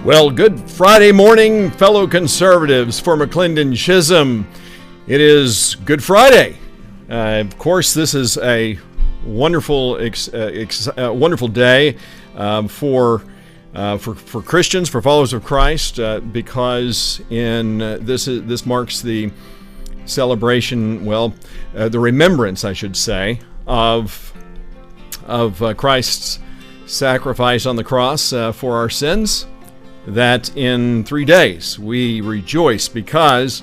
Well, good Friday morning, fellow conservatives for McClendon Chisholm. It is Good Friday. Of course, this is a wonderful, wonderful day for Christians, for followers of Christ, because this marks the celebration, the remembrance, I should say, of Christ's sacrifice on the cross for our sins. That in 3 days we rejoice because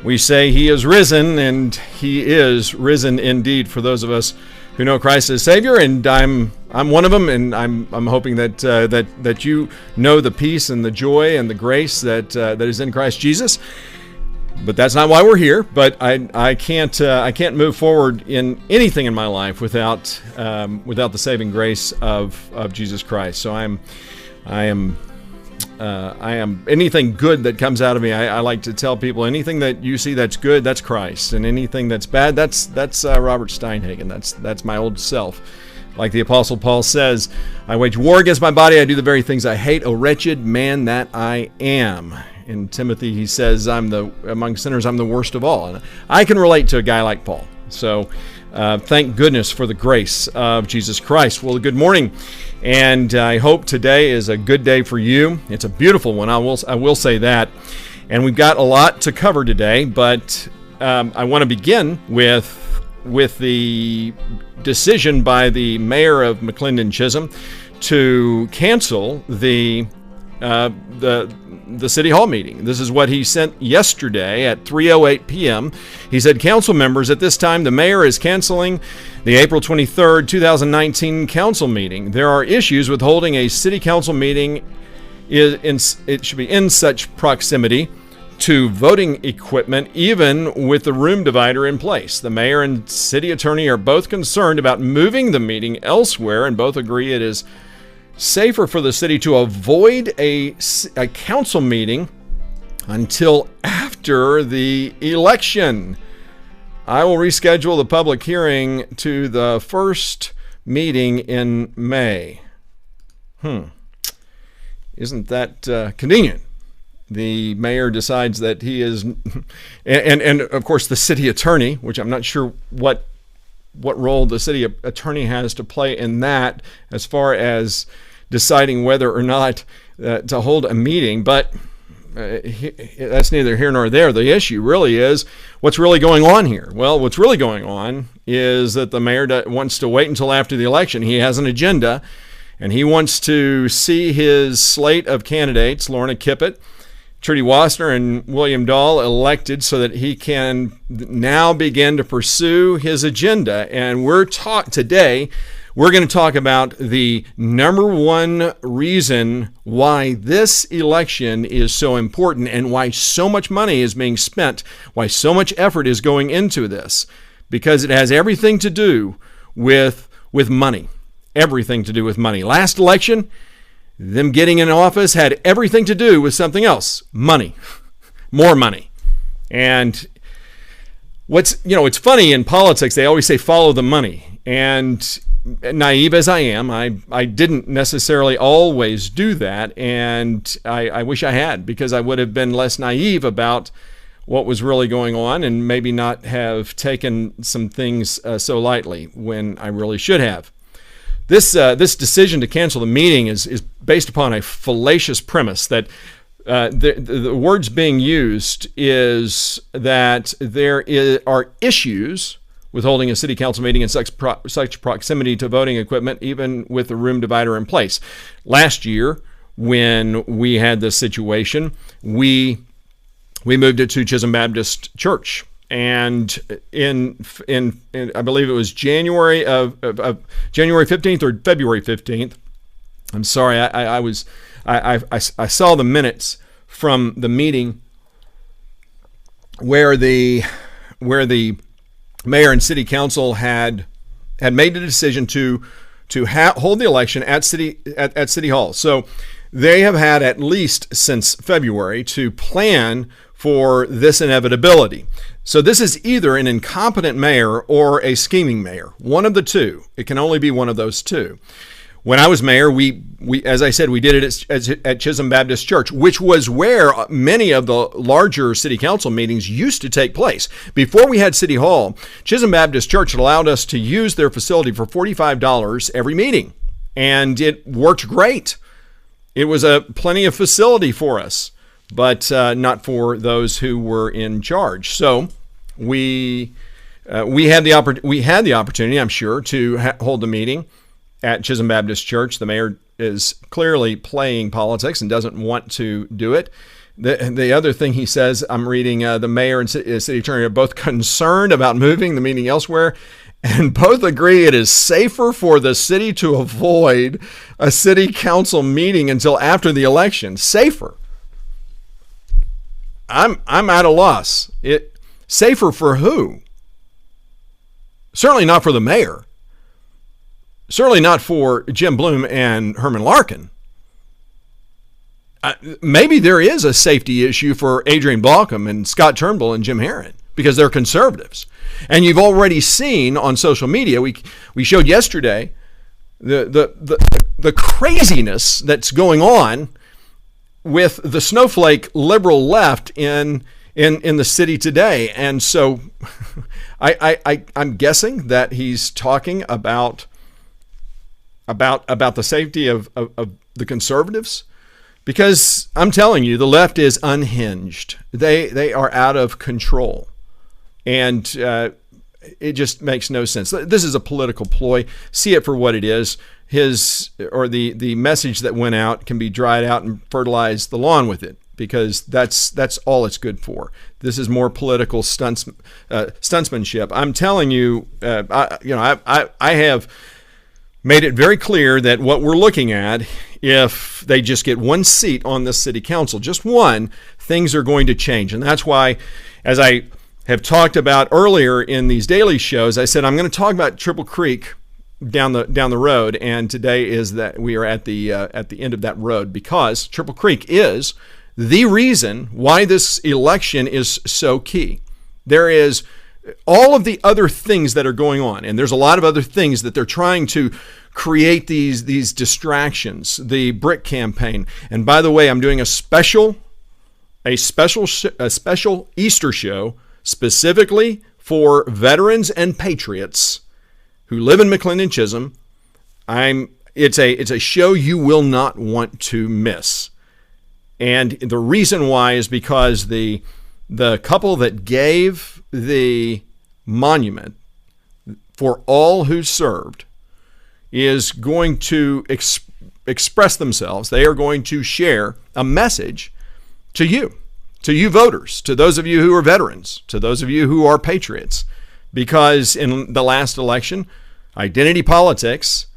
we say He is risen, and He is risen indeed for those of us who know Christ as Savior, and I'm one of them, and I'm hoping that you know the peace and the joy and the grace that is in Christ Jesus. But that's not why we're here. But I can't move forward in anything in my life without the saving grace of Jesus Christ. So I am anything good that comes out of me. I like to tell people, anything that you see that's good, that's Christ, and anything that's bad, that's Robert Steinhagen. That's my old self. Like the Apostle Paul says, I wage war against my body. I do the very things I hate. O wretched man that I am. In Timothy, he says, among sinners, I'm the worst of all. And I can relate to a guy like Paul. So thank goodness for the grace of Jesus Christ. Well, good morning. And I hope today is a good day for you. It's a beautiful one, I will say that. And we've got a lot to cover today, but I want to begin with the decision by the mayor of McClendon Chisholm to cancel the City Hall meeting. This is what he sent yesterday at 3:08 p.m. He said, council members, at this time, the mayor is canceling the April 23rd, 2019 council meeting. There are issues with holding a city council meeting. It should be in such proximity to voting equipment, even with the room divider in place. The mayor and city attorney are both concerned about moving the meeting elsewhere, and both agree it is safer for the city to avoid a council meeting until after the election. I will reschedule the public hearing to the first meeting in May. Isn't that convenient? The mayor decides that he is, and of course the city attorney, which I'm not sure what role the city attorney has to play in that as far as deciding whether or not to hold a meeting, but that's neither here nor there. The issue really is what's really going on here. Well, what's really going on is that the mayor wants to wait until after the election. He has an agenda, and he wants to see his slate of candidates, Lorna Kipphut, Trudy Wossner, and William Dahl, elected so that he can now begin to pursue his agenda. And today we're going to talk about the number one reason why this election is so important and why so much money is being spent, why so much effort is going into this, because it has everything to do with money. Everything to do with money. Last election, them getting in office had everything to do with something else. Money. More money. And it's funny in politics, they always say follow the money. And naive as I am, I didn't necessarily always do that, and I wish I had, because I would have been less naive about what was really going on and maybe not have taken some things so lightly when I really should have. This decision to cancel the meeting is based upon a fallacious premise that the words being used is that there are issues with holding a city council meeting in such proximity to voting equipment, even with the room divider in place. Last year, when we had this situation, we moved it to Chisholm Baptist Church, and in I believe it was January 15th or February 15th. I'm sorry, I saw the minutes from the meeting where the mayor and city council had made the decision to hold the election at City Hall. So they have had at least since February to plan for this inevitability. So this is either an incompetent mayor or a scheming mayor. One of the two. It can only be one of those two. When I was mayor, we as I said, we did it at Chisholm Baptist Church, which was where many of the larger city council meetings used to take place. Before we had City Hall, Chisholm Baptist Church allowed us to use their facility for $45 every meeting, and it worked great. It was plenty of facility for us, but not for those who were in charge. So we had the opportunity, I'm sure, to hold the meeting at Chisholm Baptist Church. The mayor is clearly playing politics and doesn't want to do it. The other thing he says, I'm reading, the mayor and city attorney are both concerned about moving the meeting elsewhere, and both agree it is safer for the city to avoid a city council meeting until after the election. Safer. I'm at a loss. Safer for who? Certainly not for the mayor. Certainly not for Jim Bloom and Herman Larkin. Maybe there is a safety issue for Adrian Balcom and Scott Turnbull and Jim Herron because they're conservatives. And you've already seen on social media, we showed yesterday the craziness that's going on with the snowflake liberal left in the city today. And so I'm guessing that he's talking about the safety of the conservatives, because I'm telling you, the left is unhinged. They are out of control, and it just makes no sense. This is a political ploy. See it for what it is. The message that went out can be dried out and fertilize the lawn with it, because that's all it's good for. This is more political stuntsmanship. I'm telling you, I have made it very clear that what we're looking at, if they just get one seat on this city council, just one, things are going to change. And that's why, as I have talked about earlier in these daily shows, I said I'm going to talk about Triple Creek down the road, and today is that we are at the end of that road, because Triple Creek is the reason why this election is so key. There is all of the other things that are going on, and there's a lot of other things that they're trying to create these distractions. The brick campaign, and by the way, I'm doing a special Easter show specifically for veterans and patriots who live in McLennan Chisholm. It's a show you will not want to miss. And the reason why is because the couple that gave the monument for all who served is going to express themselves. They are going to share a message to you voters, to those of you who are veterans, to those of you who are patriots, because in the last election, identity politics,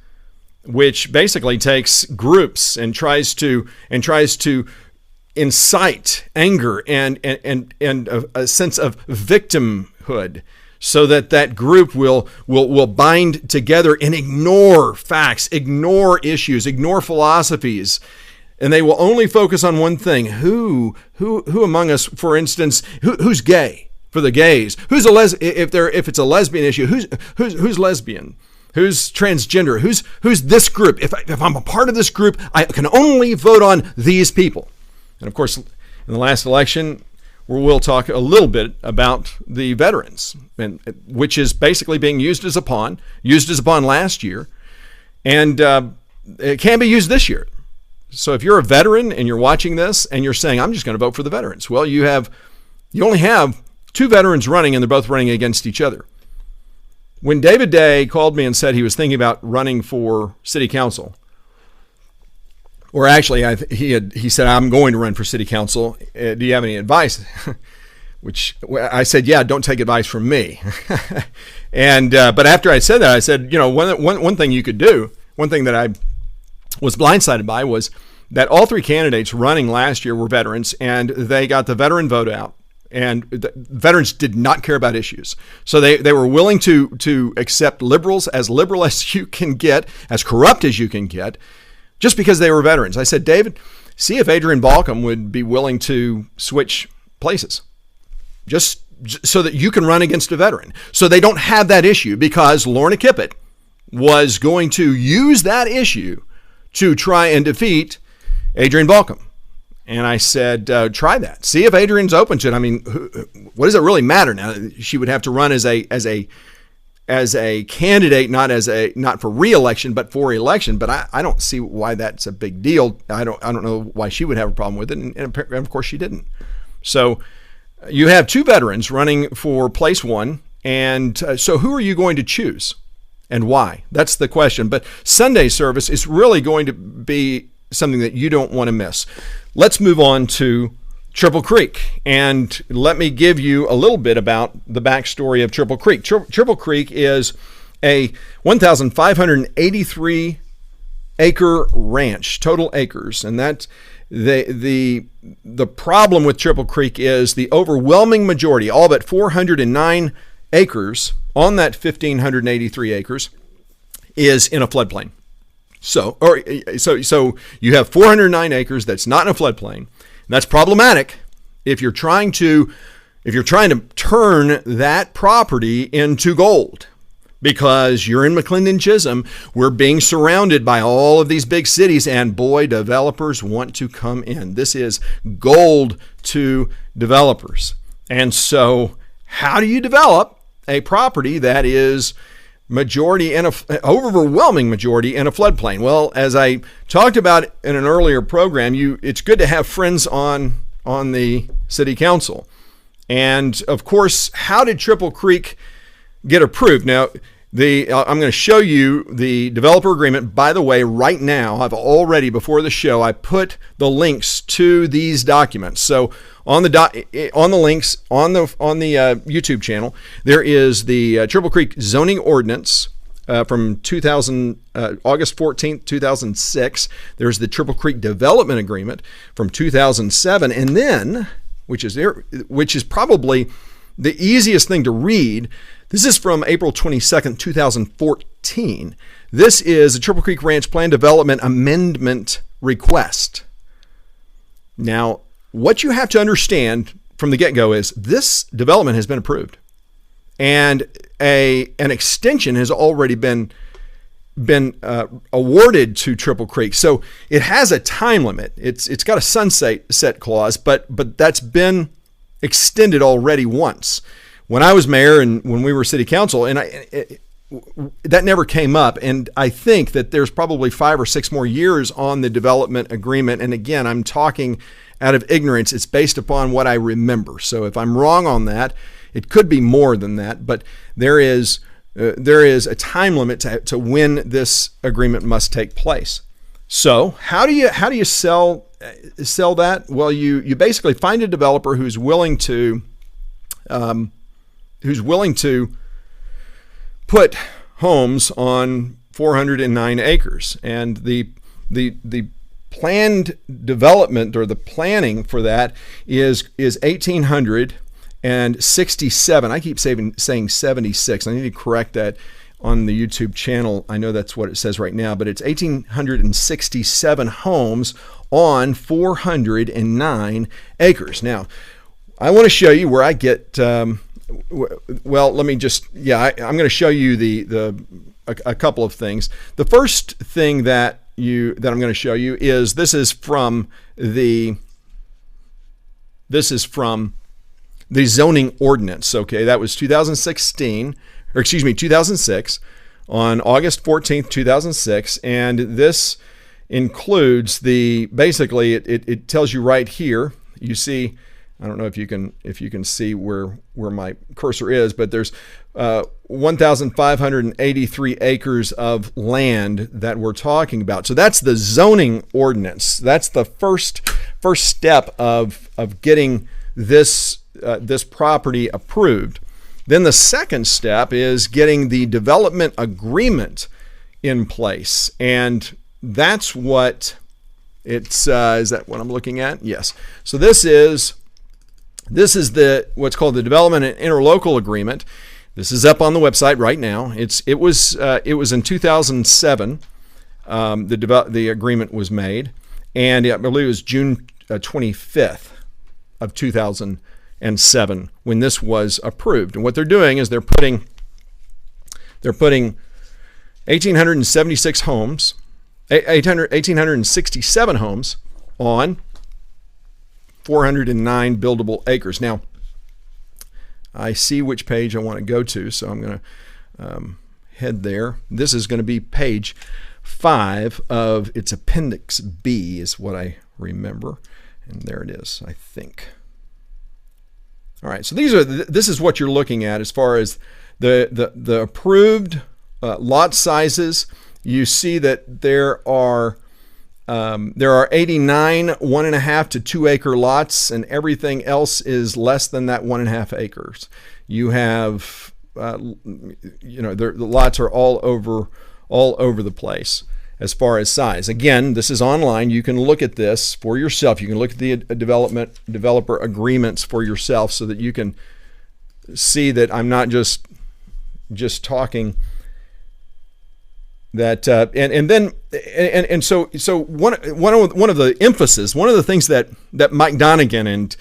which basically takes groups and tries to incite anger and a sense of victimhood, so that group will bind together and ignore facts, ignore issues, ignore philosophies, and they will only focus on one thing: who among us, for instance, who's gay for the gays, who's if it's a lesbian issue, who's lesbian. Who's transgender? Who's this group? If I'm a part of this group, I can only vote on these people. And of course, in the last election, we'll talk a little bit about the veterans, which is basically being used as a pawn last year, and it can be used this year. So if you're a veteran and you're watching this and you're saying, I'm just going to vote for the veterans, well, you only have two veterans running, and they're both running against each other. When David Day called me and said he was thinking about running for city council, or actually he said, I'm going to run for city council. Do you have any advice? Which I said, yeah, don't take advice from me. And but after I said that, I said, one thing you could do, one thing that I was blindsided by was that all three candidates running last year were veterans, and they got the veteran vote out. And the veterans did not care about issues. So they were willing to accept liberals as liberal as you can get, as corrupt as you can get, just because they were veterans. I said, David, see if Adrian Balcom would be willing to switch places, just so that you can run against a veteran. So they don't have that issue, because Lorna Kipphut, was going to use that issue to try and defeat Adrian Balcom. And I said, try that. See if Adrian's open to it. I mean, what does it really matter now? She would have to run as a candidate, not for re-election, but for election. But I don't see why that's a big deal. I don't know why she would have a problem with it, and of course she didn't. So you have two veterans running for place one, and so who are you going to choose, and why? That's the question. But Sunday service is really going to be something that you don't want to miss. Let's move on to Triple Creek, and let me give you a little bit about the backstory of Triple Creek. Triple Creek is a 1,583 acre ranch, total acres, and that's the problem with Triple Creek is the overwhelming majority, all but 409 acres on that 1,583 acres, is in a floodplain. So you have 409 acres that's not in a floodplain. That's problematic if you're trying to turn that property into gold, because you're in McClendon-Chisholm. We're being surrounded by all of these big cities, and boy, developers want to come in. This is gold to developers. And so how do you develop a property that is overwhelming majority in a floodplain? Well, as I talked about in an earlier program, it's good to have friends on the city council. And of course, how did Triple Creek get approved? Now, I'm going to show you the developer agreement. By the way, right now, I've already, before the show, I put the links to these documents. So on the links on the YouTube channel, there is the Triple Creek zoning ordinance from August 14th, 2006. There's the Triple Creek development agreement from 2007, and then, which is probably the easiest thing to read. This is from April 22nd, 2014. This is a Triple Creek Ranch Plan Development Amendment Request. Now, what you have to understand from the get-go is this development has been approved, and an extension has already been awarded to Triple Creek. So it has a time limit. It's got a sunset clause, but that's been extended already once. When I was mayor and when we were city council, and that never came up. And I think that there's probably 5 or 6 more years on the development agreement. And again, I'm talking out of ignorance. It's based upon what I remember. So if I'm wrong on that, it could be more than that. But there is a time limit to when this agreement must take place. So how do you sell that? Well, you basically find a developer who's willing to put homes on 409 acres, and the planned development, or the planning for that, is 1,867. I keep saying 76. I need to correct that on the YouTube channel. I know that's what it says right now, but it's 1,867 homes on 409 acres. Now, I want to show you where I get. Well, let me just. I'm going to show you a couple of things. The first thing that I'm going to show you is this is from the zoning ordinance. Okay, that was 2006 on August 14th, 2006, and this includes basically it tells you right here. You see, I don't know if you can see where my cursor is, but there's 1,583 acres of land that we're talking about. So that's the zoning ordinance. That's the first step of getting this property approved. Then the second step is getting the development agreement in place, and that's what it's. Is that what I'm looking at? Yes. So this is what's called the development and interlocal agreement. This is up on the website right now. It was in 2007. The agreement was made, and I believe it was June 25th of 2007 when this was approved. And what they're doing is they're putting 1,876 homes, 1,867 homes on 409 buildable acres. Now, I see which page I want to go to, so I'm going to head there. This is going to be page 5 of its Appendix B is what I remember. And there it is, I think. All right, so this is what you're looking at as far as the approved lot sizes. You see that there are 89 1.5 to 2 acre lots, and everything else is less than that 1.5 acres. You have the lots are all over the place as far as size. Again, this is online. You can look at this for yourself. You can look at the developer agreements for yourself so that you can see that I'm not just talking that so one of the emphasis, one of the things that Mike Donegan and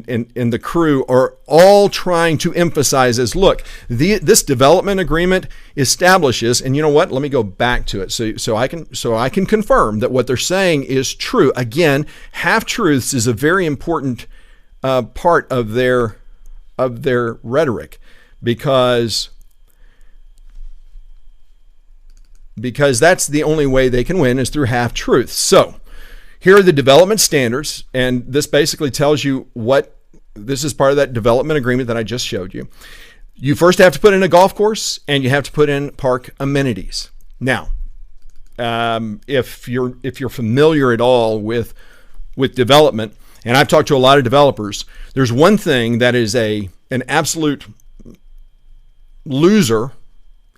the crew are all trying to emphasize is, look, this development agreement establishes, and you know what? Let me go back to it so I can confirm that what they're saying is true. Again, half-truths is a very important part of their rhetoric because that's the only way they can win is through half-truths. So here are the development standards, and this basically tells you this is part of that development agreement that I just showed you. You first have to put in a golf course, and you have to put in park amenities. Now, if you're familiar at all with development, and I've talked to a lot of developers, there's one thing that is an absolute loser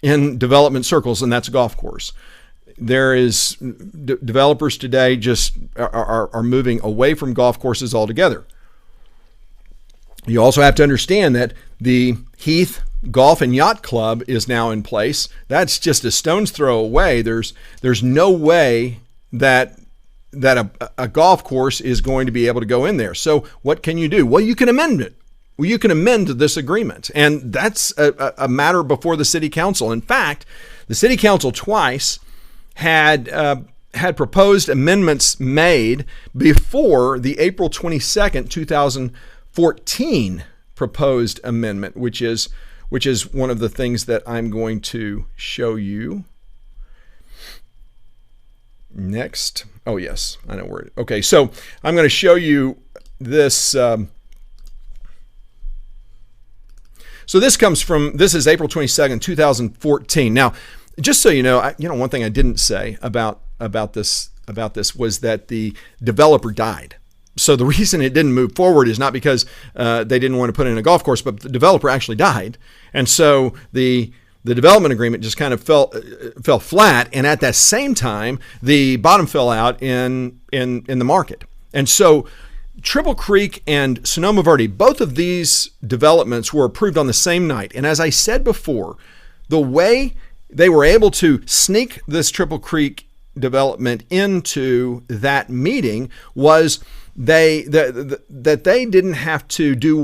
in development circles, and that's a golf course. There is developers today just are moving away from golf courses altogether. You also have to understand that the Heath Golf and Yacht Club is now in place. That's just a stone's throw away. There's no way that a golf course is going to be able to go in there. So what can you do? Well, you can amend it. Well, you can amend this agreement, and that's a matter before the city council. In fact, the city council twice had proposed amendments made before the April 22nd, 2014 proposed amendment, which is one of the things that I'm going to show you next. Oh, yes, I know where. Okay, so I'm going to show you this. So this is April 22nd, 2014. Now, just so you know, one thing I didn't say about this was that the developer died. So the reason it didn't move forward is not because they didn't want to put in a golf course, but the developer actually died. And so the development agreement just kind of fell flat. And at that same time, the bottom fell out in the market. And so Triple Creek and Sonoma Verde, both of these developments were approved on the same night. And as I said before, the way they were able to sneak this Triple Creek development into that meeting was that they didn't have to do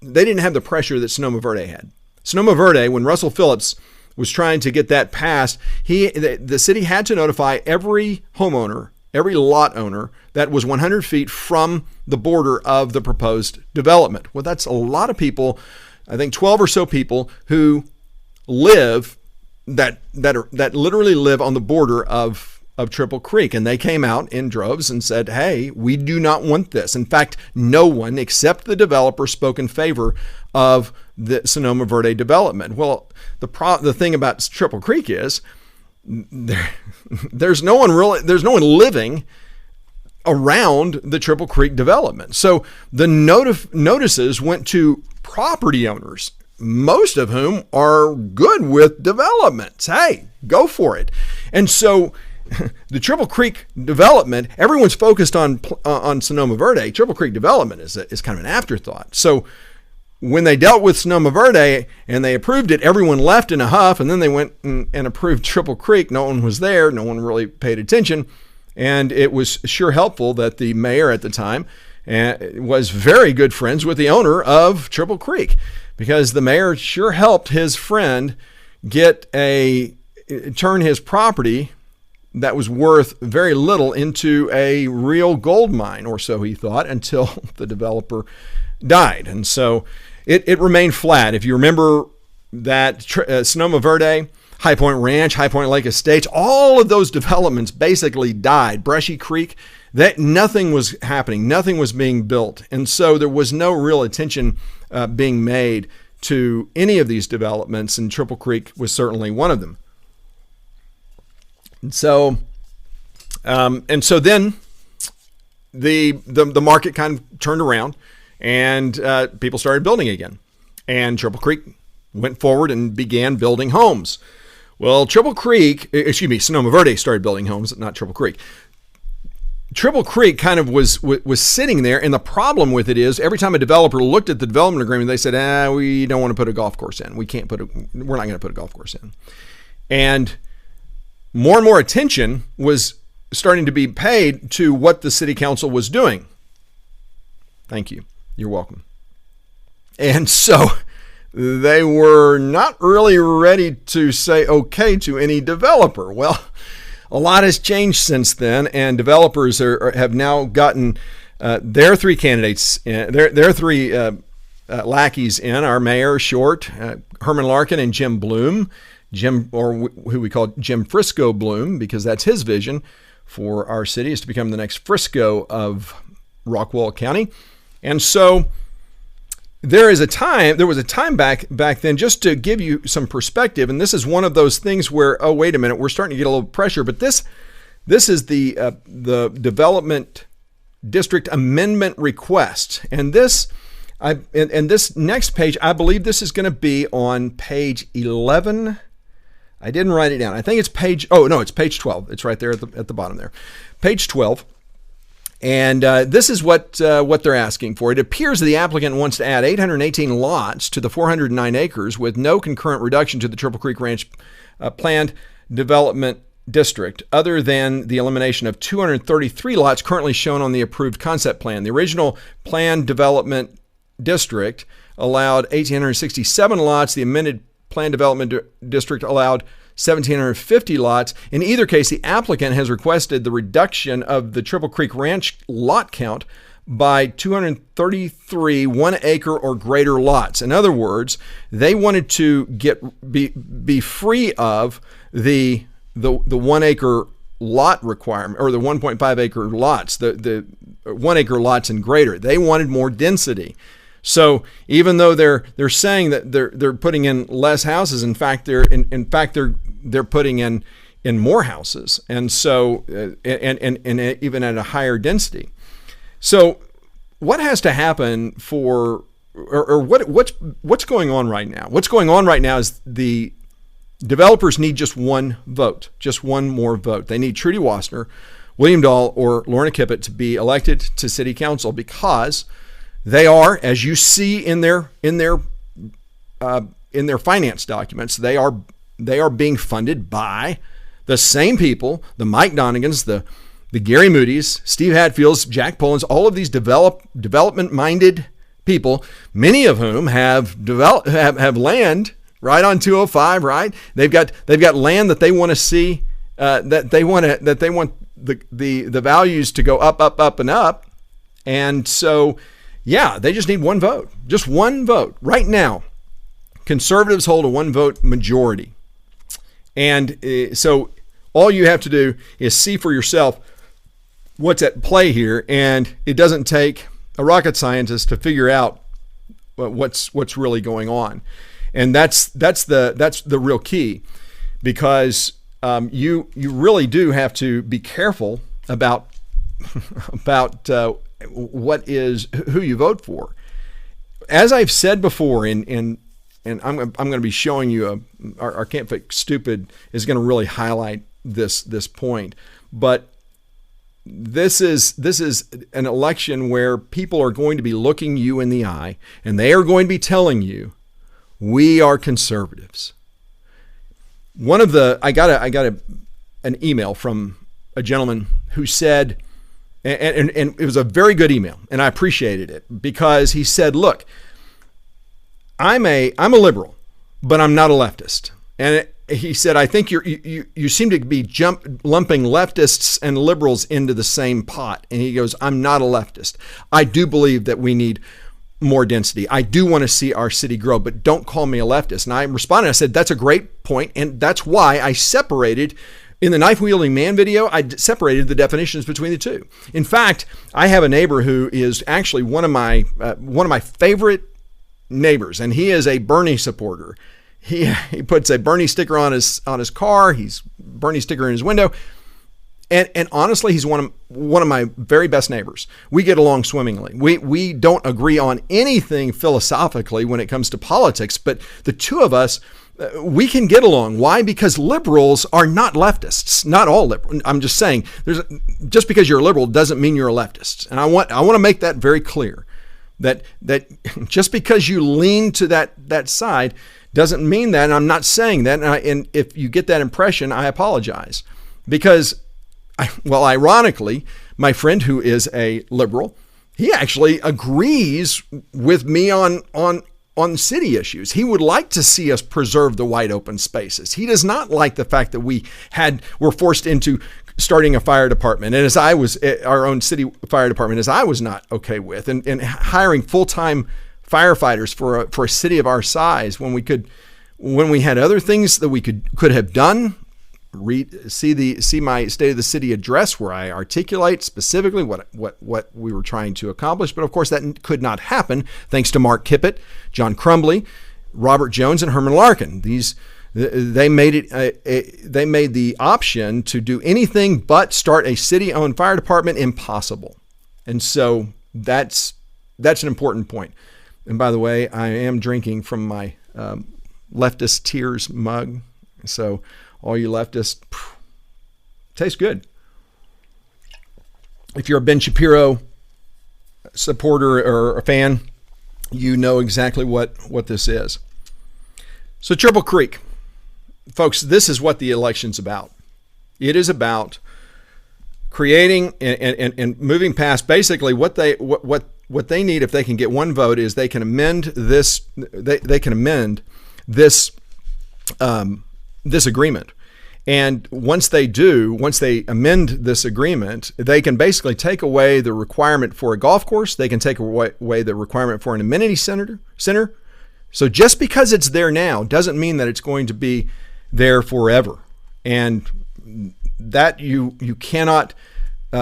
they didn't have the pressure that Sonoma Verde had. Sonoma Verde, when Russell Phillips was trying to get that passed, the city had to notify every homeowner, every lot owner that was 100 feet from the border of the proposed development. Well, that's a lot of people, I think 12 or so people who live that literally live on the border of Triple Creek. And they came out in droves and said, hey, we do not want this. In fact, no one except the developer spoke in favor of the Sonoma Verde development. Well, the thing about Triple Creek is there's no one living around the Triple Creek development. So the notices went to property owners, most of whom are good with developments. Hey, go for it. And so the Triple Creek development, everyone's focused on Sonoma Verde. Triple Creek development is kind of an afterthought. So when they dealt with Sonoma Verde and they approved it, everyone left in a huff, and then they went and approved Triple Creek. No one was there. No one really paid attention. And it was sure helpful that the mayor at the time was very good friends with the owner of Triple Creek, because the mayor sure helped his friend get a turn his property that was worth very little into a real gold mine, or so he thought, until the developer died. And so it remained flat. If you remember that Sonoma Verde, High Point Ranch, High Point Lake Estates, all of those developments basically died. Brushy Creek, that nothing was happening, nothing was being built. And so there was no real attention being made to any of these developments, and Triple Creek was certainly one of them. And so then the market kind of turned around, and people started building again. And Triple Creek went forward and began building homes. Well, Sonoma Verde started building homes, not Triple Creek. Triple Creek kind of was sitting there, and the problem with it is every time a developer looked at the development agreement, they said, we don't want to put a golf course in. We're not going to put a golf course in. And more attention was starting to be paid to what the city council was doing. Thank you. You're welcome. And so they were not really ready to say okay to any developer. Well, a lot has changed since then, and developers have now gotten their three candidates, their three lackeys in, our mayor, Short, Herman Larkin, and Jim Bloom. Jim, or who we call Jim Frisco Bloom, because that's his vision for our city, is to become the next Frisco of Rockwall County. And so there was a time back then, just to give you some perspective, and this is one of those things where, oh, wait a minute, we're starting to get a little pressure, but this is the development district amendment request, and this next page, I believe this is going to be on page 11. I didn't write it down. I think it's page 12. It's right there at the bottom there. Page 12. And this is what they're asking for. It appears the applicant wants to add 818 lots to the 409 acres with no concurrent reduction to the Triple Creek Ranch planned development district, other than the elimination of 233 lots currently shown on the approved concept plan. The original planned development district allowed 1,867 lots. The amended planned development district allowed 1,750 lots. In either case, the applicant has requested the reduction of the Triple Creek Ranch lot count by 233 1-acre or greater lots. In other words, they wanted to be free of the 1-acre lot requirement, or the 1.5 acre lots, the 1 acre lots and greater. They wanted more density. So even though they're saying that they're putting in less houses, in fact they're putting in more houses, and so and even at a higher density. So what has to happen for, or what's going on right now? What's going on right now is the developers need just one vote, just one more vote. They need Trudy Wossner, William Dahl, or Lorna Kipphut to be elected to city council, because they are, as you see in their finance documents, they are being funded by the same people, the Mike Donegans, the Gary Moody's, Steve Hatfields, Jack Polans, all of these development-minded people, many of whom have land right on 205, right? They've got land that they want to see, that they want the values to go up and up, and so. Yeah, they just need one vote. Just one vote. Right now, conservatives hold a one-vote majority. And so all you have to do is see for yourself what's at play here, and it doesn't take a rocket scientist to figure out what's really going on. And that's the real key, because you really do have to be careful about who you vote for. As I've said before, and I'm going to be showing you our Can't Fix Stupid is going to really highlight this point. But this is an election where people are going to be looking you in the eye, and they are going to be telling you, we are conservatives. I got an email from a gentleman who said, and it was a very good email, and I appreciated it, because he said, look, I'm a liberal, but I'm not a leftist. And he said, I think you seem to be lumping leftists and liberals into the same pot. And he goes, I'm not a leftist. I do believe that we need more density. I do want to see our city grow, but don't call me a leftist. And I responded, I said, that's a great point. And that's why I separated, in the knife wielding man video, I separated the definitions between the two. In fact, I have a neighbor who is actually one of my favorite neighbors, and he is a Bernie supporter. He puts a Bernie sticker on his car. He's Bernie sticker in his window. And honestly, he's one of my very best neighbors. We get along swimmingly. We don't agree on anything philosophically when it comes to politics, but the two of us, we can get along. Why? Because liberals are not leftists. Not all liberals. I'm just saying, just because you're a liberal doesn't mean you're a leftist. And I want to make that very clear. That just because you lean to that side doesn't mean that. And I'm not saying that. And if you get that impression, I apologize. Because, ironically, my friend who is a liberal, he actually agrees with me on city issues. He would like to see us preserve the wide open spaces. He does not like the fact that were forced into starting a fire department, and as I was our own city fire department, as I was not okay with, and hiring full-time firefighters for a city of our size when we had other things that we could have done. See my State of the City address where I articulate specifically what we were trying to accomplish. But of course that could not happen thanks to Mark Kipphut, John Crumbly, Robert Jones, and Herman Larkin. They made the option to do anything but start a city-owned fire department impossible. And so that's an important point. And by the way, I am drinking from my leftist tears mug. So all you leftists, tastes good. If you're a Ben Shapiro supporter or a fan, you know exactly what this is. So Triple Creek, folks, this is what the election's about. It is about creating and moving past basically what they need. If they can get one vote, is they can amend this. They can amend this agreement. And once they amend this agreement, they can basically take away the requirement for a golf course. They can take away the requirement for an amenity center. So just because it's there now doesn't mean that it's going to be there forever. And that you cannot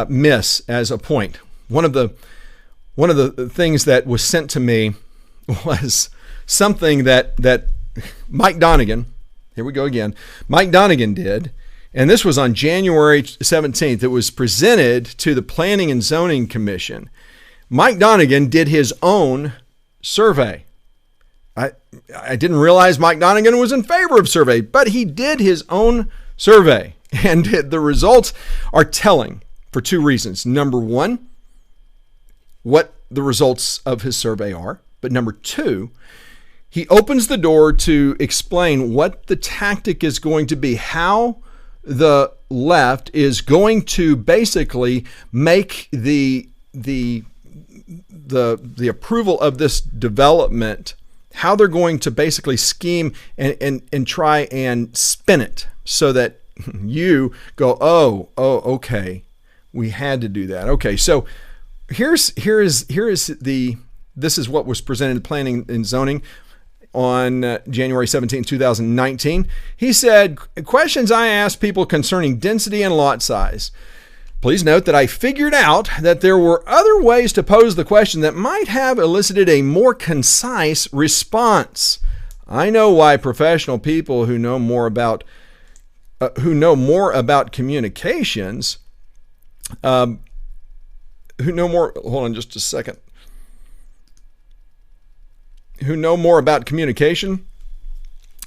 miss as a point. One of the things that was sent to me was something that Mike Donegan, here we go again, Mike Donegan did, and this was on January 17th. It was presented to the Planning and Zoning Commission. Mike Donegan did his own survey. I didn't realize Mike Donegan was in favor of survey, but he did his own survey. And the results are telling for two reasons. Number one, what the results of his survey are. But number two, he opens the door to explain what the tactic is going to be, how the left is going to basically make the approval of this development, how they're going to basically scheme and try and spin it so that you go, okay, we had to do that. Okay, so this is what was presented in Planning and Zoning on January 17, 2019. He said, questions I asked people concerning density and lot size. Please note that I figured out that there were other ways to pose the question that might have elicited a more concise response. I know why professional people who know more about communications, hold on just a second, who know more about communication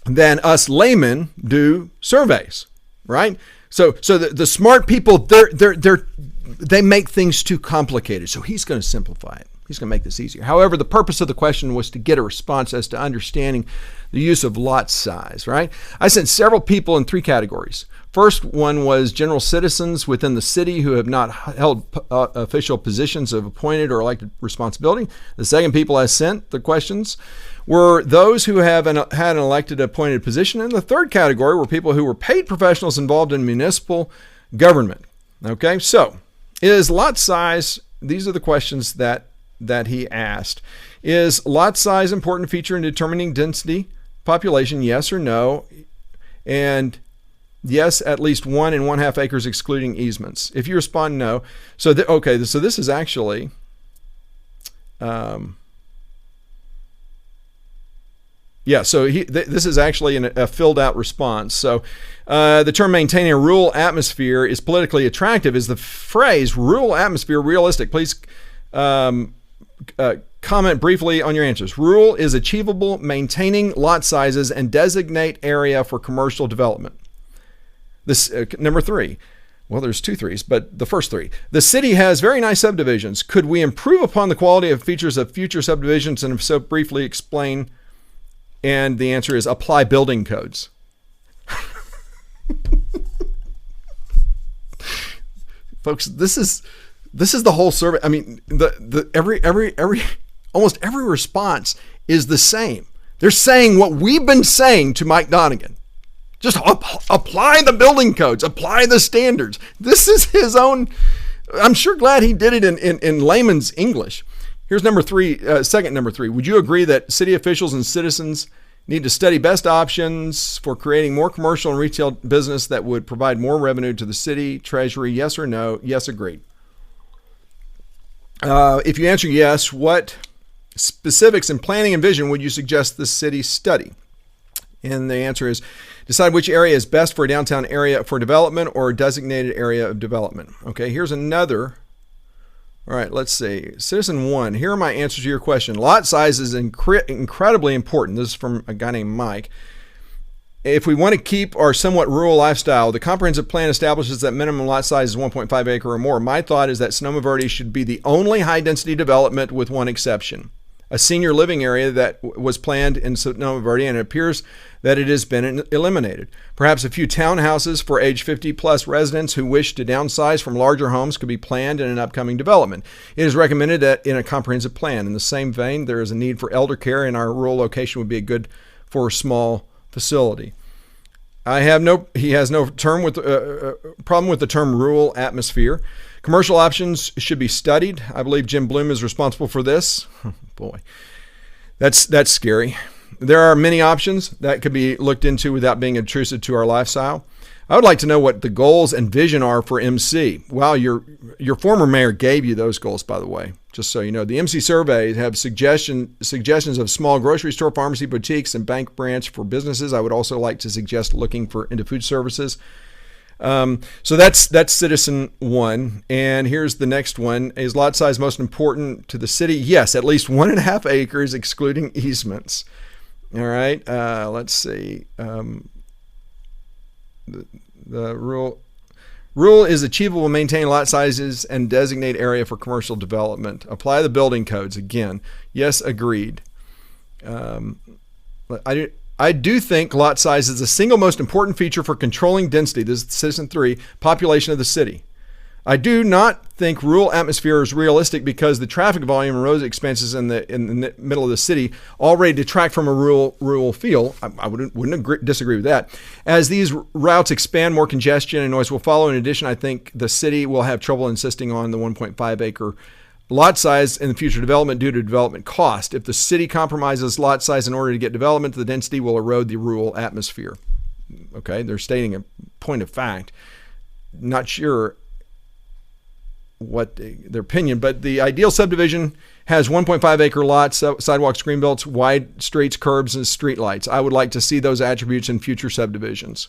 than us laymen do surveys, right? So the smart people, they make things too complicated. So he's going to simplify it. He's going to make this easier. However, the purpose of the question was to get a response as to understanding the use of lot size, right? I sent several people in 3 categories. First one was general citizens within the city who have not held official positions of appointed or elected responsibility. The second people I sent the questions were those who have had an elected appointed position. And the third category were people who were paid professionals involved in municipal government. Okay, so is lot size, these are the questions that he asked. Is lot size an important feature in determining density population, yes or no? And yes, at least 1 1/2 acres excluding easements. If you respond no, so this is actually this is actually a filled out response. So the term maintaining a rural atmosphere is politically attractive. Is the phrase rural atmosphere realistic? Please comment briefly on your answers. Rural is achievable, maintaining lot sizes and designate area for commercial development. This number 3. Well, there's 2 3s, but the first 3. The city has very nice subdivisions. Could we improve upon the quality of features of future subdivisions, and if so, briefly explain? And the answer is apply building codes. Folks, this is the whole survey. I mean, almost every response is the same. They're saying what we've been saying to Mike Donegan. Just apply the building codes, apply the standards. This is his own. I'm sure glad he did it in layman's English. Here's number 3, second number 3. Would you agree that city officials and citizens need to study best options for creating more commercial and retail business that would provide more revenue to the city treasury? Yes or no? Yes, agreed. If you answer yes, what specifics in planning and vision would you suggest the city study? And the answer is decide which area is best for a downtown area for development or a designated area of development. Okay, here's another. All right, let's see. Citizen 1, here are my answers to your question. Lot size is incredibly important. This is from a guy named Mike. If we want to keep our somewhat rural lifestyle, the comprehensive plan establishes that minimum lot size is 1.5 acre or more. My thought is that Sonoma Verde should be the only high-density development with one exception. A senior living area that was planned in Sonoma Verde, and it appears that it has been eliminated. Perhaps a few townhouses for age 50 plus residents who wish to downsize from larger homes could be planned in an upcoming development. It is recommended that in a comprehensive plan. In the same vein, there is a need for elder care, and our rural location would be good for a small facility. He has no problem with the term rural atmosphere. Commercial options should be studied. I believe Jim Bloom is responsible for this. Boy, that's scary. There are many options that could be looked into without being intrusive to our lifestyle. I would like to know what the goals and vision are for MC. Well, your former mayor gave you those goals, by the way, just so you know. The MC surveys have suggestions of small grocery store, pharmacy, boutiques, and bank branch for businesses. I would also like to suggest looking into food services. So that's citizen 1. And here's the next one. Is lot size most important to the city? Yes, at least 1.5 acres, excluding easements. All right. Let's see. The rule is achievable, maintain lot sizes and designate area for commercial development. Apply the building codes. Again, yes, agreed. I do think lot size is the single most important feature for controlling density. This is citizen 3, population of the city. I do not think rural atmosphere is realistic because the traffic volume and road expenses in the middle of the city already detract from a rural feel. I wouldn't disagree with that. As these routes expand, more congestion and noise will follow. In addition, I think the city will have trouble insisting on the 1.5 acre lot size in the future development due to development cost. If the city compromises lot size in order to get development, the density will erode the rural atmosphere. Okay, they're stating a point of fact. Not sure what their opinion, but the ideal subdivision has 1.5 acre lots, sidewalks, greenbelts, wide streets, curbs, and street lights. I would like to see those attributes in future subdivisions.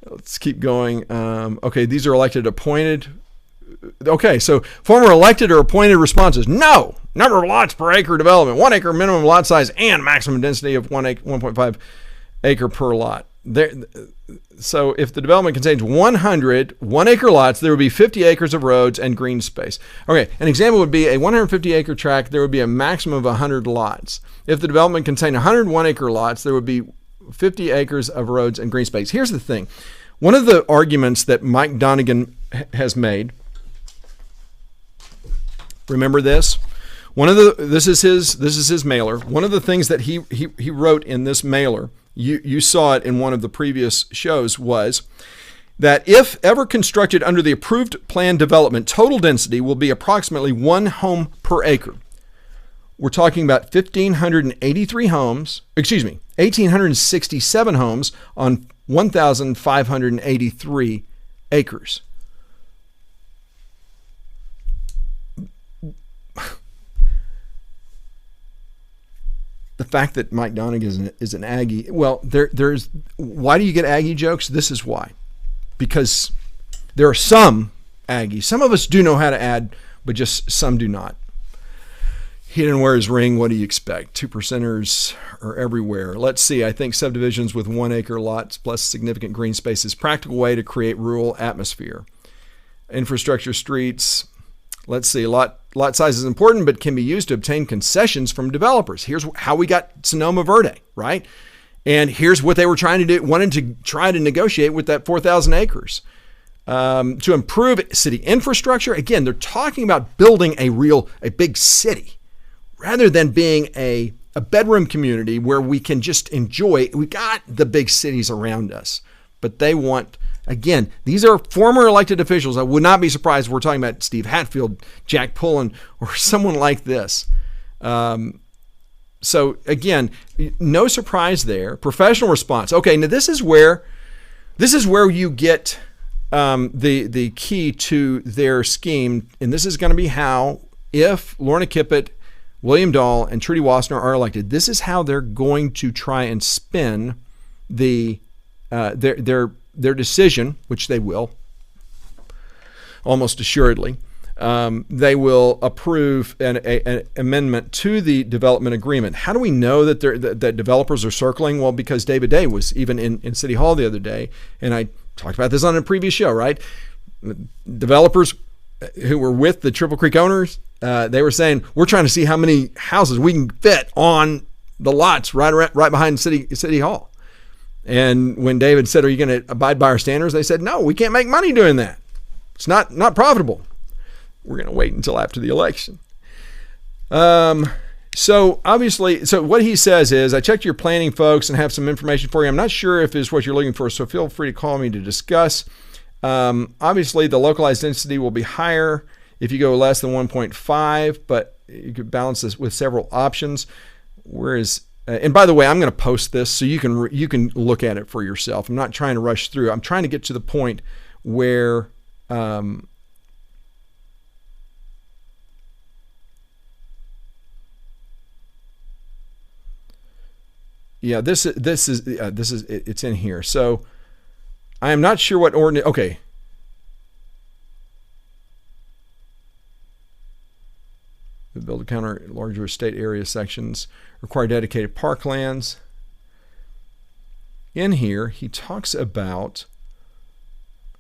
Let's keep going. Okay, these are elected, appointed. Okay, so former elected or appointed responses. No. Number of lots per acre development. 1 acre minimum lot size and maximum density of 1.5 acre per lot. there. So if the development contains 100 1-acre lots, there would be 50 acres of roads and green space. Okay, an example would be a 150-acre tract. There would be a maximum of 100 lots. If the development contained 100 1-acre lots, there would be 50 acres of roads and green space. Here's the thing. One of the arguments that Mike Donegan has made, remember this? This is his mailer. One of the things that he wrote in this mailer, you saw it in one of the previous shows, was that if ever constructed under the approved plan development, total density will be approximately 1 home per acre. We're talking about 1,583 homes, 1,867 homes on 1,583 acres. The fact that Mike Donegan is an Aggie, well, there's why do you get Aggie jokes? This is why. Because there are some Aggies. Some of us do know how to add, but just some do not. He didn't wear his ring. What do you expect? 2%ers are everywhere. Let's see. I think subdivisions with 1-acre lots plus significant green space is a practical way to create rural atmosphere. Infrastructure, streets. Let's see. Lot size is important, but can be used to obtain concessions from developers. Here's how we got Sonoma Verde, right? And here's what they were trying to do, wanted to try to negotiate with that 4,000 acres. To improve city infrastructure. Again, they're talking about building a big city rather than being a bedroom community where we can just enjoy. We got the big cities around us, but they want, again, these are former elected officials. I would not be surprised if we're talking about Steve Hatfield, Jack Pullen, or someone like this. So again, no surprise there. Professional response. Okay, now this is where you get the key to their scheme, and this is going to be how, if Lorna Kipphut, William Dahl, and Trudy Wossner are elected, this is how they're going to try and spin their decision, which they will, almost assuredly. They will approve an amendment to the development agreement. How do we know that that developers are circling? Well, because David Day was even in City Hall the other day, and I talked about this on a previous show, right? Developers who were with the Triple Creek owners, they were saying, we're trying to see how many houses we can fit on the lots right behind City Hall. And when David said, are you going to abide by our standards? They said, no, we can't make money doing that. It's not profitable. We're going to wait until after the election. So what he says is, I checked your planning folks and have some information for you. I'm not sure if it's what you're looking for, so feel free to call me to discuss. Obviously, the localized density will be higher if you go less than 1.5, but you could balance this with several options. And by the way, I'm going to post this so you can look at it for yourself. I'm not trying to rush through. I'm trying to get to the point where this is it's in here. So I am not sure what ordinance. Okay. The build a counter larger estate area sections require dedicated parklands. In here, he talks about,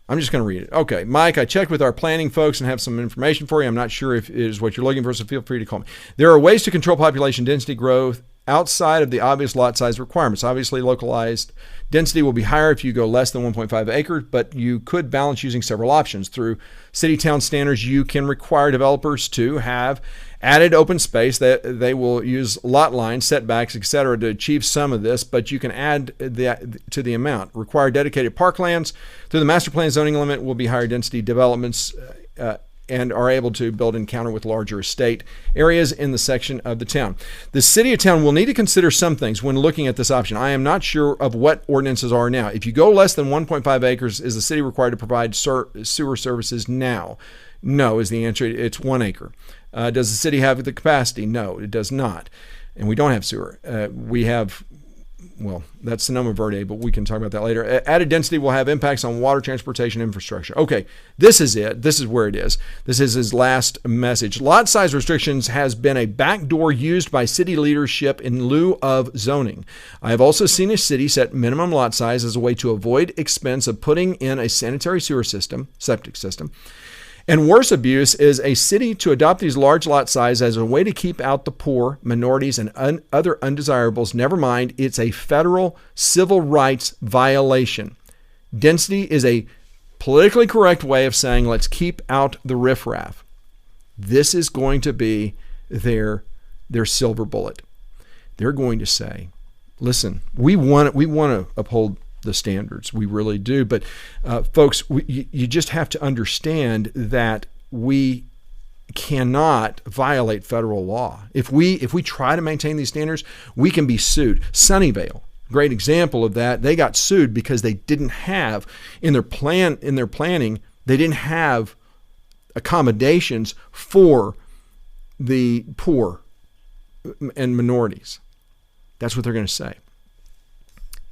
I'm just going to read it. Okay, Mike, I checked with our planning folks and have some information for you. I'm not sure if it is what you're looking for, so feel free to call me. There are ways to control population density growth outside of the obvious lot size requirements. Obviously, localized density will be higher if you go less than 1.5 acres, but you could balance using several options. Through city-town standards, you can require developers to have added open space. That they will use lot lines, setbacks, etc. to achieve some of this, but you can add to the amount. Require dedicated parklands. Through the master plan zoning limit will be higher density developments and are able to build and counter with larger estate areas in the section of the town. The city of town will need to consider some things when looking at this option. I am not sure of what ordinances are now. If you go less than 1.5 acres, is the city required to provide sewer services now? No is the answer. It's 1 acre. Does the city have the capacity? No, it does not. And we don't have sewer. We have well, that's Sonoma Verde, but we can talk about that later. Added density will have impacts on water transportation infrastructure. Okay, this is it. This is where it is. This is his last message. Lot size restrictions has been a backdoor used by city leadership in lieu of zoning. I have also seen a city set minimum lot size as a way to avoid expense of putting in a sanitary sewer system, septic system. And worse abuse is a city to adopt these large lot size as a way to keep out the poor, minorities, and other undesirables. Never mind, it's a federal civil rights violation. Density is a politically correct way of saying let's keep out the riffraff. This is going to be their silver bullet. They're going to say, listen, we want to uphold the standards. We really do. But folks, you just have to understand that we cannot violate federal law. If we try to maintain these standards, we can be sued. Sunnyvale, great example of that. They got sued because they didn't have in their planning, they didn't have accommodations for the poor and minorities. That's what they're going to say.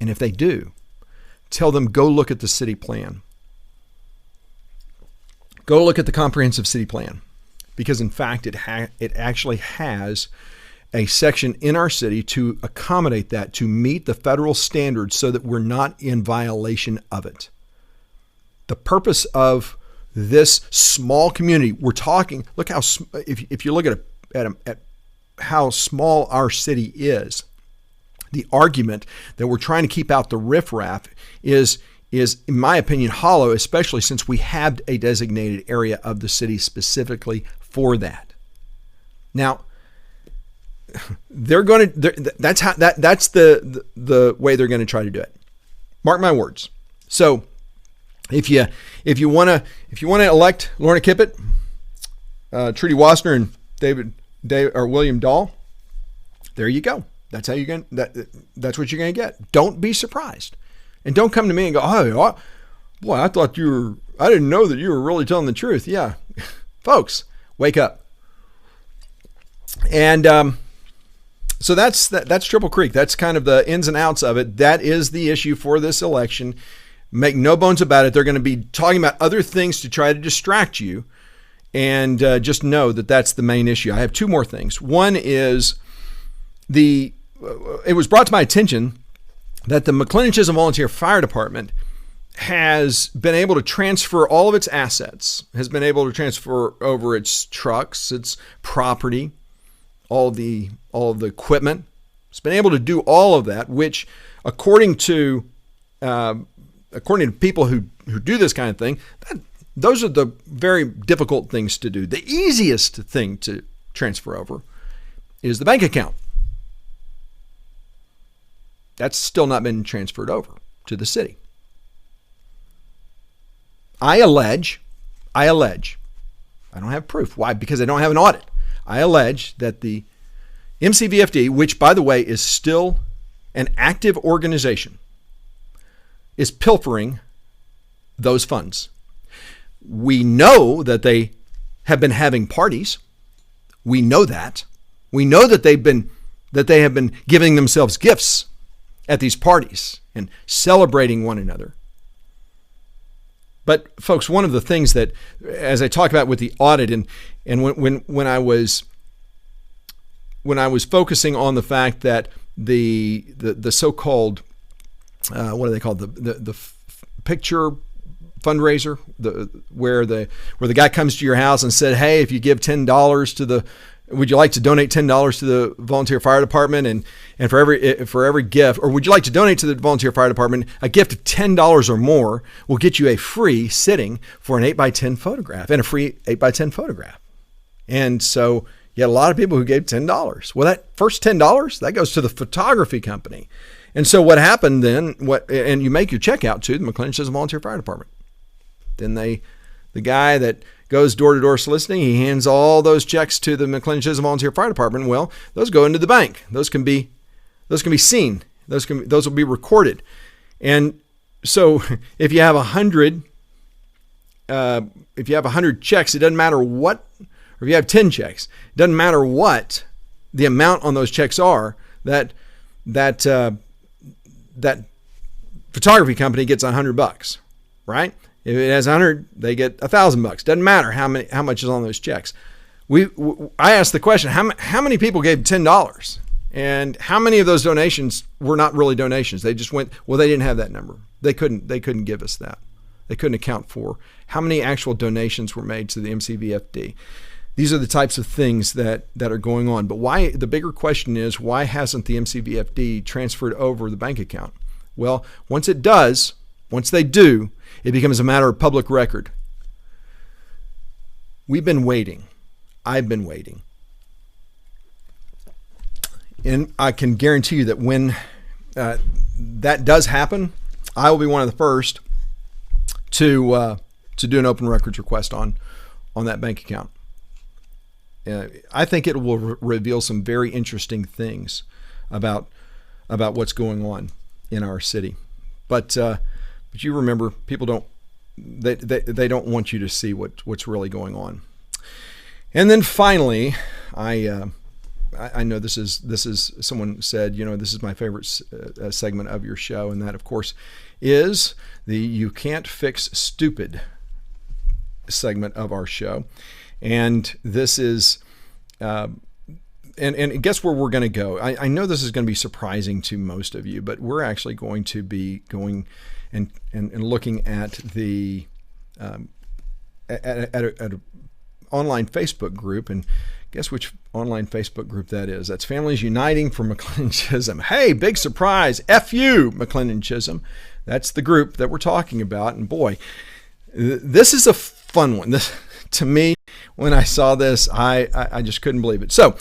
And if they do, tell them, go look at the city plan. Go look at the comprehensive city plan. Because in fact, it actually has a section in our city to accommodate that, to meet the federal standards so that we're not in violation of it. The purpose of this small community, we're talking, look how, if you look at how small our city is, the argument that we're trying to keep out the riffraff is, in my opinion, hollow, especially since we have a designated area of the city specifically for that. Now, they're going to. That's the way they're going to try to do it. Mark my words. So, if you want to elect Lorna Kipphut, Trudy Wossner, and William Dahl, there you go. That's how you're going. That's what you're going to get. Don't be surprised, and don't come to me and go, "Oh, boy, I thought you were. I didn't know that you were really telling the truth." Yeah, folks, wake up. And so that's Triple Creek. That's kind of the ins and outs of it. That is the issue for this election. Make no bones about it. They're going to be talking about other things to try to distract you, and just know that that's the main issue. I have two more things. One is it was brought to my attention that the McLennan-Chisholm Volunteer Fire Department has been able to transfer all of its assets, has been able to transfer over its trucks, its property, all of the equipment. It's been able to do all of that, which according to people who do this kind of thing, those are the very difficult things to do. The easiest thing to transfer over is the bank account. That's still not been transferred over to the city. I allege, I don't have proof. Why? Because I don't have an audit. I allege that the MCVFD, which by the way is still an active organization, is pilfering those funds. We know that they have been having parties. We know that. We know that they have been giving themselves gifts at these parties and celebrating one another. But folks, one of the things that, as I talk about with the audit, and when I was focusing on the fact that the so-called what are they called, the picture fundraiser, where the guy comes to your house and said, hey, if you give $10 would you like to donate $10 to the volunteer fire department, and for every gift, or would you like to donate to the volunteer fire department, a gift of $10 or more will get you a free sitting for an 8x10 photograph and a free 8x10 photograph. And so you had a lot of people who gave $10. Well, that first $10, that goes to the photography company. And so what happened then, and you make your check out to the McLennan-Chisholm Volunteer Fire Department. Then the guy that goes door-to-door soliciting, he hands all those checks to the McLennan-Chisholm Volunteer Fire Department. Well, those go into the bank. Those can be seen. Those will be recorded. And so if you have 100 checks, it doesn't matter what, or if you have 10 checks, it doesn't matter what the amount on those checks are, that that photography company gets $100, right? If it has 100, they get $1,000. Doesn't matter how much is on those checks. I asked the question, how many people gave $10? And how many of those donations were not really donations? They just went, well, they didn't have that number. They couldn't give us that. They couldn't account for how many actual donations were made to the MCVFD. These are the types of things that are going on. But why? The bigger question is, why hasn't the MCVFD transferred over the bank account? Well, once they do, it becomes a matter of public record. We've been waiting. I've been waiting. And I can guarantee you that when that does happen, I will be one of the first to do an open records request on that bank account. I think it will reveal some very interesting things about what's going on in our city. But you remember, people don't want you to see what's really going on. And then finally, I know this is someone said, this is my favorite segment of your show, and that, of course, is the "You Can't Fix Stupid" segment of our show. And this is, and guess where we're going to go. I know this is going to be surprising to most of you, but we're actually going to be going and looking at the at a online Facebook group, and guess which online Facebook group that is? That's Families Uniting for McLennan Chisholm. Hey, big surprise! F you, McLennan Chisholm. That's the group that we're talking about. And boy, this is a fun one. This, to me, when I saw this, I just couldn't believe it. So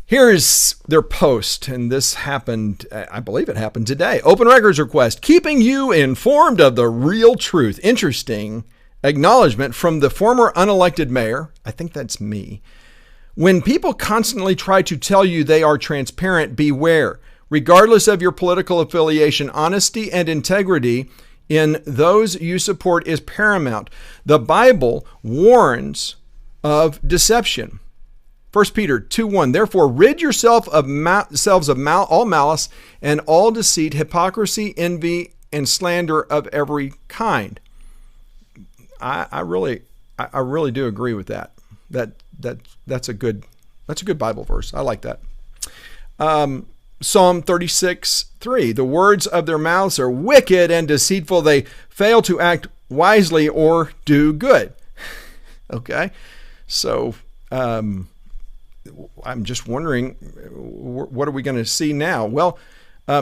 here is their post, and this happened, I believe it happened today. Open records request, keeping you informed of the real truth. Interesting acknowledgement from the former unelected mayor. I think that's me. When people constantly try to tell you they are transparent, beware. Regardless of your political affiliation, honesty and integrity in those you support is paramount. The Bible warns of deception. 1 Peter 2:1. Therefore, rid yourselves of all malice and all deceit, hypocrisy, envy, and slander of every kind. I really do agree with that. That's a good Bible verse. I like that. Psalm 36:3. The words of their mouths are wicked and deceitful. They fail to act wisely or do good. Okay, so I'm just wondering, what are we going to see now? Well,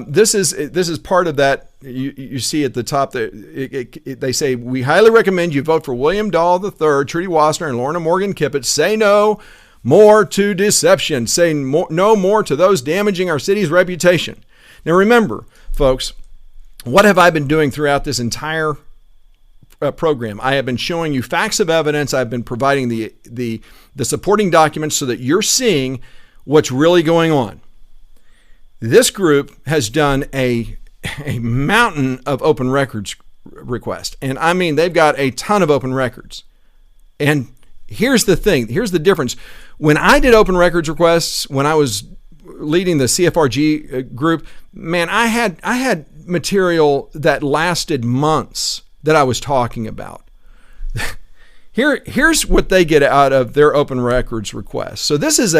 this is part of that. You see at the top there, they say, we highly recommend you vote for William Dahl III, Trudy Wossner, and Lorna Kipphut. Say no more to deception. Say no more to those damaging our city's reputation. Now remember, folks, what have I been doing throughout this entire program? I have been showing you facts of evidence. I've been providing the supporting documents so that you're seeing what's really going on. This group has done a mountain of open records requests. And I mean, they've got a ton of open records. And here's the thing. Here's the difference. When I did open records requests, when I was leading the CFRG group, man, I had material that lasted months that I was talking about. Here's what they get out of their open records request. So this is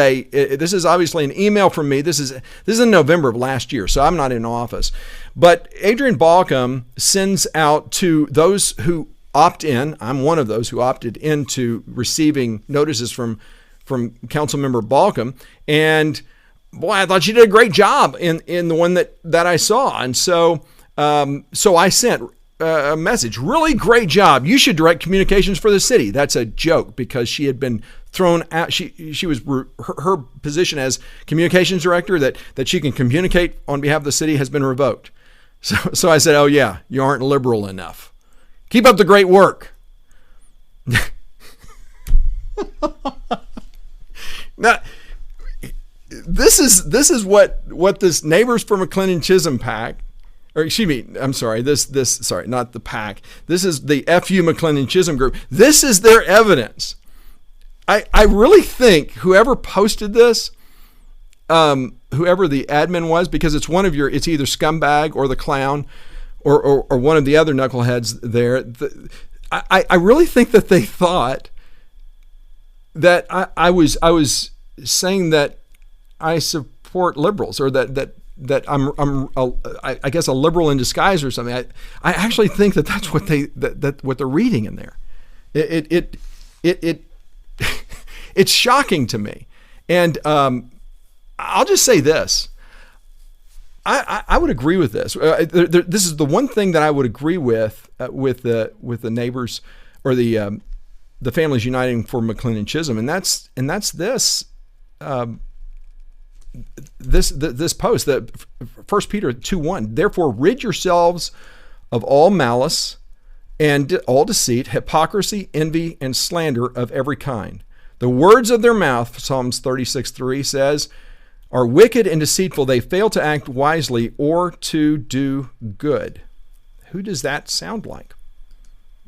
obviously an email from me. This is in November of last year, so I'm not in office. But Adrian Balcom sends out to those who opt in. I'm one of those who opted into receiving notices from Councilmember Balcom, and boy, I thought she did a great job in the one that I saw. And so I sent a message. Really great job. You should direct communications for the city. That's a joke because she had been thrown out. She was her position as communications director that she can communicate on behalf of the city has been revoked. So I said, oh yeah, you aren't liberal enough. Keep up the great work. Now, this is what this Neighbors for McLennan Chisholm PAC, or excuse me, I'm sorry, sorry, not the PAC. This is the FU McLennan Chisholm group. This is their evidence. I really think whoever posted this, whoever the admin was, because it's it's either scumbag or the clown or one of the other knuckleheads there. I really think that they thought that I was saying that I support liberals, or that I guess a liberal in disguise or something. I actually think that that's what what they're reading in there. It it's shocking to me. And I'll just say this. I would agree with this. This is the one thing that I would agree with the neighbors, or the Families Uniting for McLean and Chisholm, and that's this. This post, that 1 Peter 2:1. Therefore, rid yourselves of all malice and all deceit, hypocrisy, envy, and slander of every kind. The words of their mouth, Psalms 36:3 says, are wicked and deceitful. They fail to act wisely or to do good. Who does that sound like?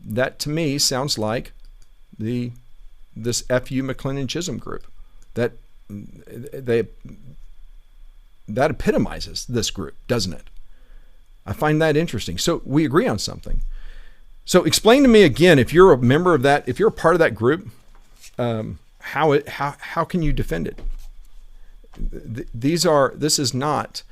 That to me sounds like this FU McLean and Chisholm group. That epitomizes this group, doesn't it? I find that interesting. So we agree on something. So explain to me again, if you're a member of that, if you're a part of that group, how can you defend it? This is not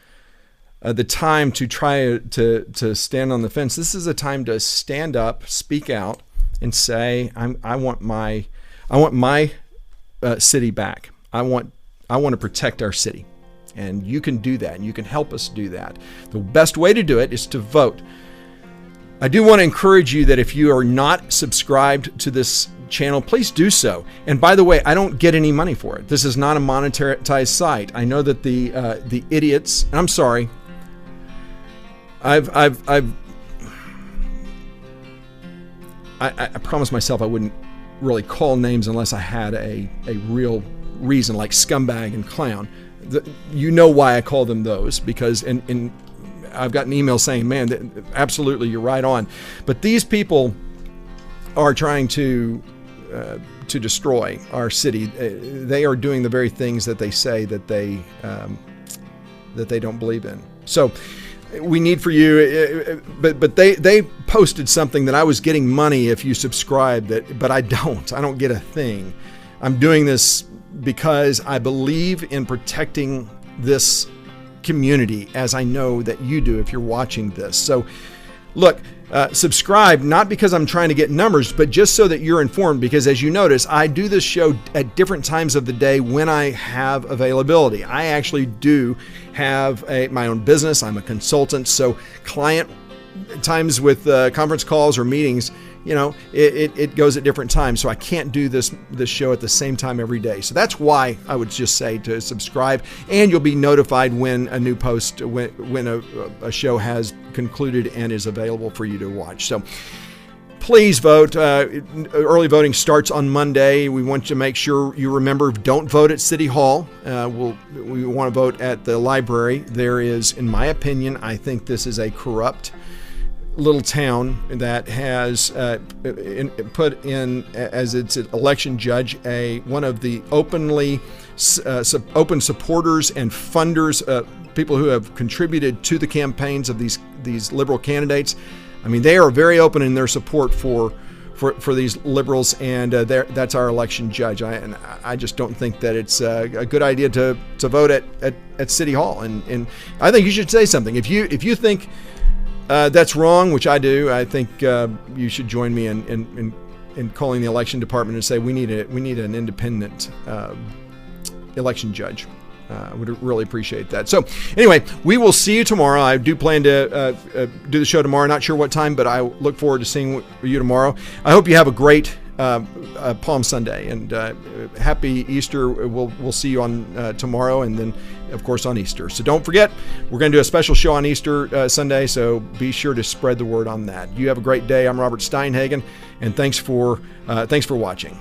the time to try to stand on the fence. This is a time to stand up, speak out, and say, I want my city back. I want to protect our city. And you can do that, and you can help us do that. The best way to do it is to vote. I do want to encourage you that if you are not subscribed to this channel, please do so. And by the way, I don't get any money for it. This is not a monetized site. I know that the idiots, and I'm sorry, I promised myself I wouldn't really call names unless I had a real reason, like scumbag and clown. You know why I call them those, because and I've gotten emails saying, man, absolutely, you're right on. But these people are trying to destroy our city. They are doing the very things that they say that they don't believe in. So we need for you, but they posted something that I was getting money if you subscribe, but I don't get a thing. I'm doing this because I believe in protecting this community, as I know that you do if you're watching this. So look, subscribe, not because I'm trying to get numbers, but just so that you're informed, because as you notice, I do this show at different times of the day when I have availability. I actually do have my own business. I'm a consultant, so client times with conference calls or meetings, it goes at different times. So I can't do this show at the same time every day. So that's why I would just say to subscribe, and you'll be notified when a new post, when a show has concluded and is available for you to watch. So please vote. Early voting starts on Monday. We want to make sure you remember, don't vote at City Hall. We want to vote at the library. There is, in my opinion, I think this is a corrupt little town that has put in as its election judge one of the open supporters and funders, people who have contributed to the campaigns of these liberal candidates. I mean, they are very open in their support for these liberals, and that's our election judge. I just don't think that it's a good idea to vote at City Hall, and I think you should say something. If you think that's wrong, which I do, I think you should join me in calling the election department and say we need an independent election judge. I would really appreciate that. So anyway, we will see you tomorrow. I do plan to do the show tomorrow. Not sure what time, but I look forward to seeing you tomorrow. I hope you have a great Palm Sunday, and happy Easter. We'll see you on tomorrow, and then of course on Easter. So don't forget, we're going to do a special show on Easter Sunday, so be sure to spread the word on that. You have a great day. I'm Robert Steinhagen, and thanks for watching.